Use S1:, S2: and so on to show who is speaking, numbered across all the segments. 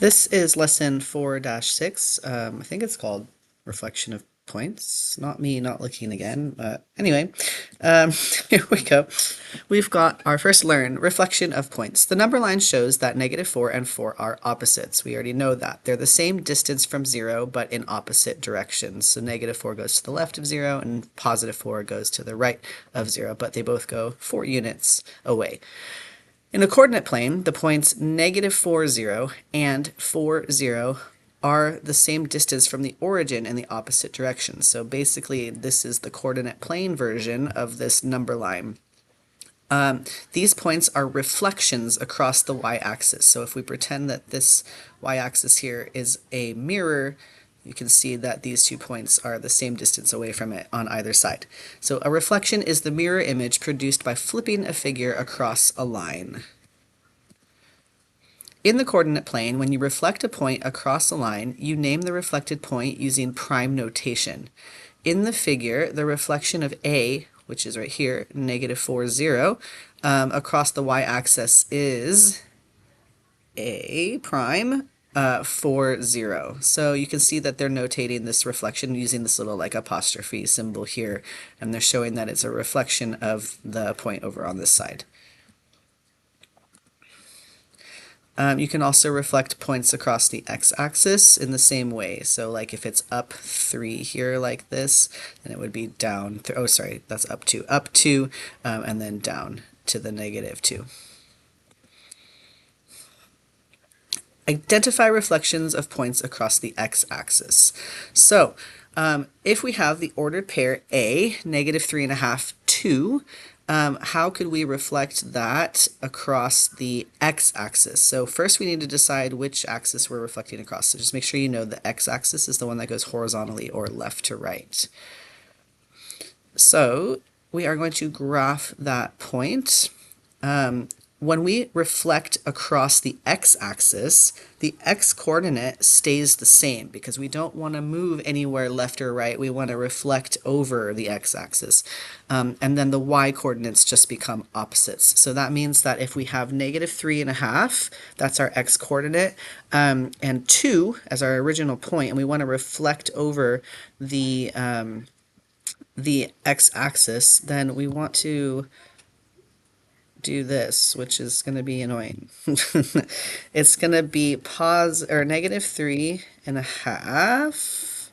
S1: This is lesson 4-6. I think it's called Reflection of Points. Not me not looking again. Anyway, here we go. We've got our first learn, reflection of points. The number line shows that -4 and 4 are opposites. We already know that. They're the same distance from 0, but in opposite directions. So -4 goes to the left of 0, and +4 goes to the right of 0, but they both go 4 units away. In a coordinate plane, the points -4, 0 and 4, 0 are the same distance from the origin in the opposite direction. So basically, this is the coordinate plane version of this number line. These points are reflections across the y-axis. So if we pretend that this y-axis here is a mirror, you can see that these 2 points are the same distance away from it on either side. So a reflection is the mirror image produced by flipping a figure across a line. In the coordinate plane, when you reflect a point across a line, you name the reflected point using prime notation. In the figure, the reflection of A, which is right here, -4, 0, across the y-axis is A prime 4, 0. So you can see that they're notating this reflection using this little like apostrophe symbol here, and they're showing that it's a reflection of the point over on this side. You can also reflect points across the x-axis in the same way. So like if it's up 3 here like this, then it would be down, oh sorry, that's up 2, and then down to the -2. Identify reflections of points across the x-axis. So if we have the ordered pair A, -3.5, 2, how could we reflect that across the x-axis? So first we need to decide which axis we're reflecting across. So just make sure you know the x-axis is the one that goes horizontally or left to right. So we are going to graph that point. When we reflect across the x-axis, the x-coordinate stays the same because we don't want to move anywhere left or right. We want to reflect over the x-axis. And then the y-coordinates just become opposites. So that means that if we have -3.5, that's our x-coordinate, and 2 as our original point, and we want to reflect over the x-axis, then we want to do this, which is going to be annoying. It's going to be -3.5.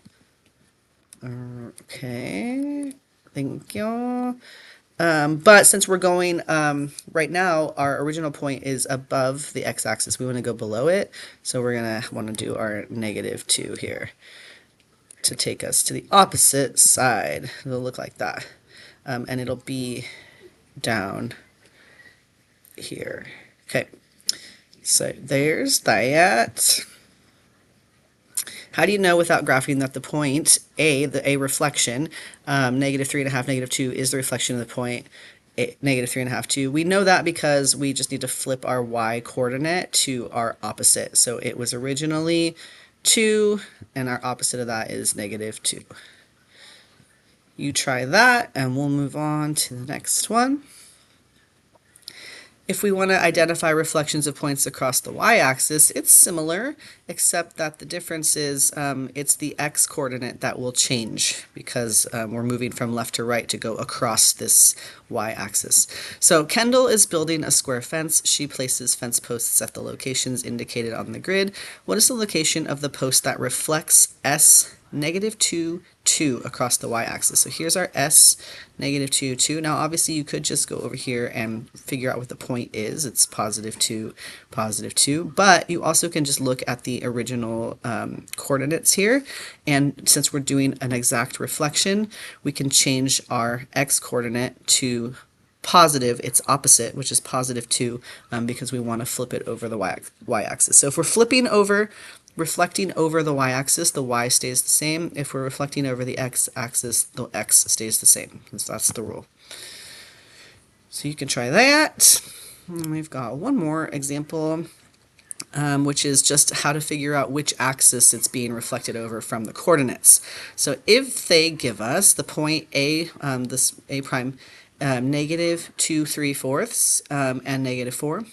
S1: Okay, thank you. But since we're going, right now, our original point is above the x-axis. We want to go below it. So we're going to want to do our -2 here to take us to the opposite side. It'll look like that. And it'll be down here. Okay, so there's that. How do you know without graphing that the point A, the A reflection, -3.5, -2 is the reflection of the point -3.5, 2? We know that because we just need to flip our y coordinate to our opposite. So it was originally 2, and our opposite of that is -2. You try that, and we'll move on to the next one. If we want to identify reflections of points across the y-axis, it's similar, except that the difference is it's the x-coordinate that will change because we're moving from left to right to go across this y-axis. So Kendall is building a square fence. She places fence posts at the locations indicated on the grid. What is the location of the post that reflects S -2, 2 across the y-axis? So here's our S, -2, 2. Now obviously you could just go over here and figure out what the point is. It's +2, +2. But you also can just look at the original coordinates here. And since we're doing an exact reflection, we can change our x-coordinate to positive, its opposite, which is +2, because we want to flip it over the y-axis. So if we're reflecting over the y-axis, the y stays the same. If we're reflecting over the x-axis, the x stays the same, because that's the rule. So you can try that. And we've got one more example, which is just how to figure out which axis it's being reflected over from the coordinates. So if they give us the point A, this A prime, -2 3/4, and -4,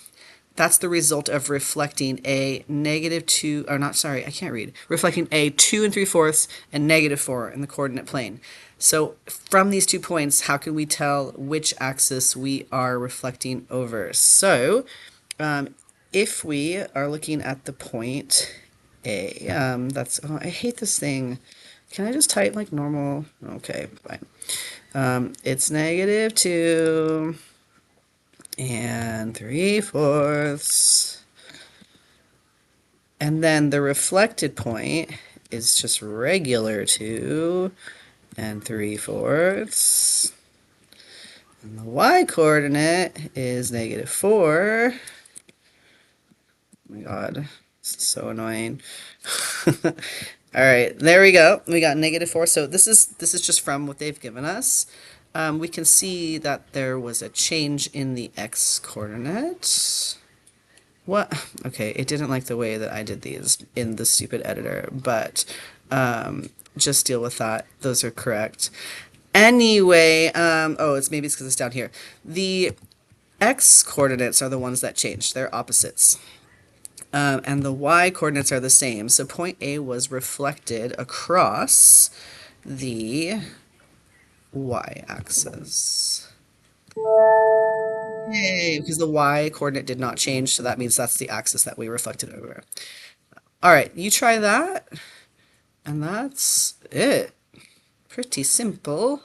S1: That's the result of reflecting a negative 2, or not, sorry, I can't read. Reflecting a 2 and 3/4 and negative 4 in the coordinate plane. So from these 2 points, how can we tell which axis we are reflecting over? So if we are looking at the point A, oh, I hate this thing. Can I just type like normal? Okay, fine. It's negative 2 and 3/4. And then the reflected point is just regular 2 and 3/4. And the y coordinate is negative 4. Oh my god, this is so annoying. All right, there we go. We got negative 4. So this is just from what they've given us. We can see that there was a change in the x coordinate. What? Okay, it didn't like the way that I did these in the stupid editor, but just deal with that. Those are correct. Anyway, oh, it's because it's down here. The x coordinates are the ones that changed. They're opposites. And the y coordinates are the same. So point A was reflected across the y-axis. Yay, because the y coordinate did not change, so that means that's the axis that we reflected over. All right, you try that, and that's it. Pretty simple.